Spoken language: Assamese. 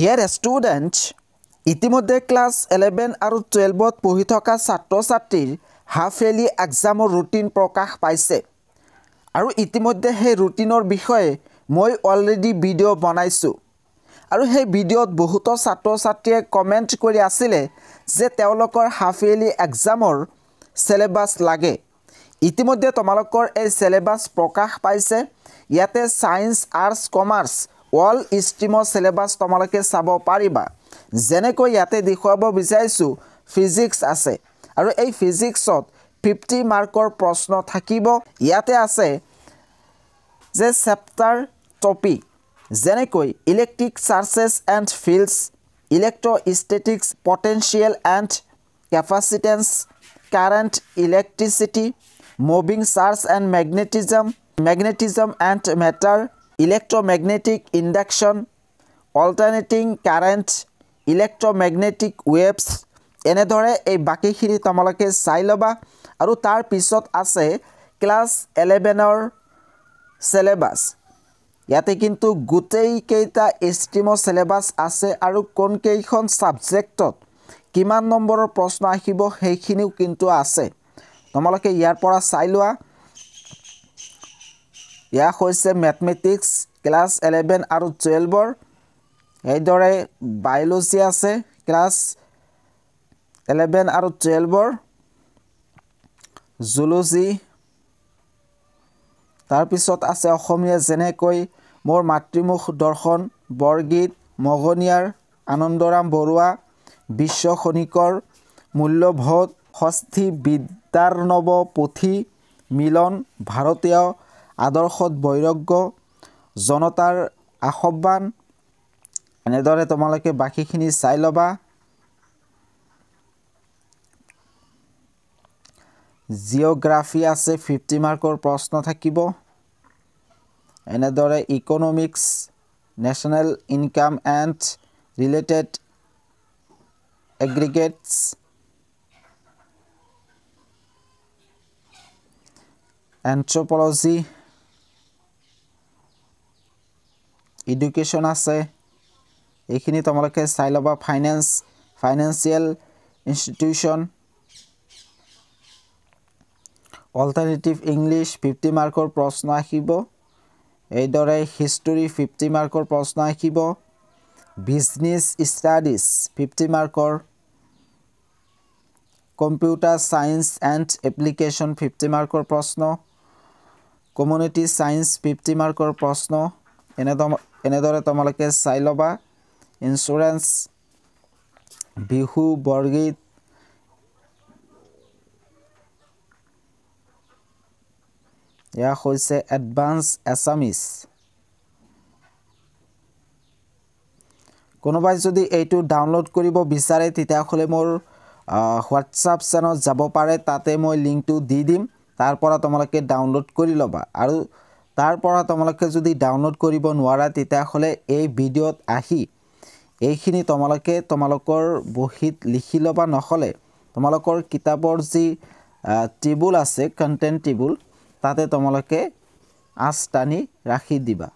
ডিয়াৰ ষ্টুডেণ্ট, ইতিমধ্যে ক্লাছ 11 আৰু 12ত পঢ়ি থকা ছাত্ৰ ছাত্ৰীৰ হাফ ইয়াৰলি এক্সামৰ ৰুটিন প্ৰকাশ পাইছে আৰু ইতিমধ্যে সেই ৰুটিনৰ বিষয়ে মই অলৰেডি ভিডিঅ' বনাইছোঁ আৰু সেই ভিডিঅ'ত বহুতো ছাত্ৰ ছাত্ৰীয়ে কমেণ্ট কৰি আছিলে যে তেওঁলোকৰ হাফ ইয়াৰলি এক্সামৰ সিলেবাস লাগে। ইতিমধ্যে তোমালোকৰ এই সিলেবাস প্ৰকাশ পাইছে। ইয়াতে সায়েন্স আৰ্টস কমাৰ্চ অল ষ্ট্ৰীমৰ সিলেবাস তোমালোকে চাব পাৰিবা। যেনেকৈ ইয়াতে দেখুৱাব বিচাৰিছোঁ ফিজিক্স আছে আৰু এই ফিজিক্সত 50 মাৰ্কৰ প্ৰশ্ন থাকিব। ইয়াতে আছে যে চেপ্টাৰ টপিক যেনেকৈ electric charges and fields, electrostatics, potential and capacitance, current, electricity, moving charge and magnetism and matter, electromagnetic induction, alternating current, electromagnetic waves. এনেদৰে এই বাকীখিনি তোমালোকে চাই ল'বা। আৰু তাৰ পিছত আছে ক্লাছ 11ৰ সিলেবাস। ইয়াতে কিন্তু গোটেইকেইটা ষ্ট্ৰীমৰ সিলেবাস আছে আৰু কোনকেইখন ছাবজেক্টত কিমান নম্বৰৰ প্ৰশ্ন আহিব সেইখিনিও কিন্তু আছে। তোমালোকে ইয়াৰ পৰা চাই লোৱা। ইয়া হৈছে মেথমেটিক্স ক্লাছ 11 আৰু 12ৰ। এইদৰে বায়োলজি আছে ক্লাছ 11 আৰু 12ৰ, জুলজি, তাৰপিছত আছে অসমীয়া যেনেকৈ মোৰ মাতৃমুখ দৰ্শন, বৰগীত, মগনিয়াৰ, আনন্দৰাম বৰুৱা, বিশ্ব খনিকৰ, মূল্যবোধ, ষষ্ঠী বিদ্যাৰ্ণৱ পুথি, মিলন, ভাৰতীয় আদৰ্শত বৈৰাগ্য, জনতাৰ আহ্বান। এনেদৰে তোমালোকে বাকীখিনি চাই ল'বা। জিঅ'গ্ৰাফি আছে 50 মাৰ্কৰ প্ৰশ্ন থাকিব। এনেদৰে economics, national income and related aggregates, anthropology, education আছে। এইখিনি তোমালোকে চাই ল'বা। ফাইনেন্সিয়েল ইনষ্টিটিউশ্যন, অল্টাৰনেটিভ ইংলিছ 50 মাৰ্কৰ প্ৰশ্ন আহিব। এইদৰে হিষ্টৰী 50 মাৰ্কৰ প্ৰশ্ন আহিব। বিজনেছ ষ্টাডিজ 50 মাৰ্কৰ, কম্পিউটাৰ ছায়েন্স এণ্ড এপ্লিকেশ্যন 50 মাৰ্কৰ প্ৰশ্ন, কমিউনিটি ছায়েন্স 50 মাৰ্কৰ প্ৰশ্ন। এনেদৰে তোমালোকে চাই ল'বা। ইঞ্চুৰেঞ্চ, বিহু, বৰগীত, এয়া হৈছে এডভান্স এছামিজ। কোনোবাই যদি এইটো ডাউনলোড কৰিব বিচাৰে তেতিয়াহ'লে মোৰ হোৱাটছআপ চেনেলত যাব পাৰে। তাতে মই লিংকটো দি দিম। তাৰ পৰা তোমালোকে ডাউনলোড কৰি ল'বা। আৰু তাৰ পৰা তোমালোকে যদি ডাউনলোড কৰিব নোৱাৰা তেতিয়াহ'লে এই ভিডিঅ'ত আহি এইখিনি তোমালোকে তোমালোকৰ বহীত লিখি ল'বা। নহ'লে তোমালোকৰ কিতাপৰ যি টেবুল আছে কণ্টেণ্ট টেবুল, তাতে তোমালোকে আঁচ টানি ৰাখি দিবা।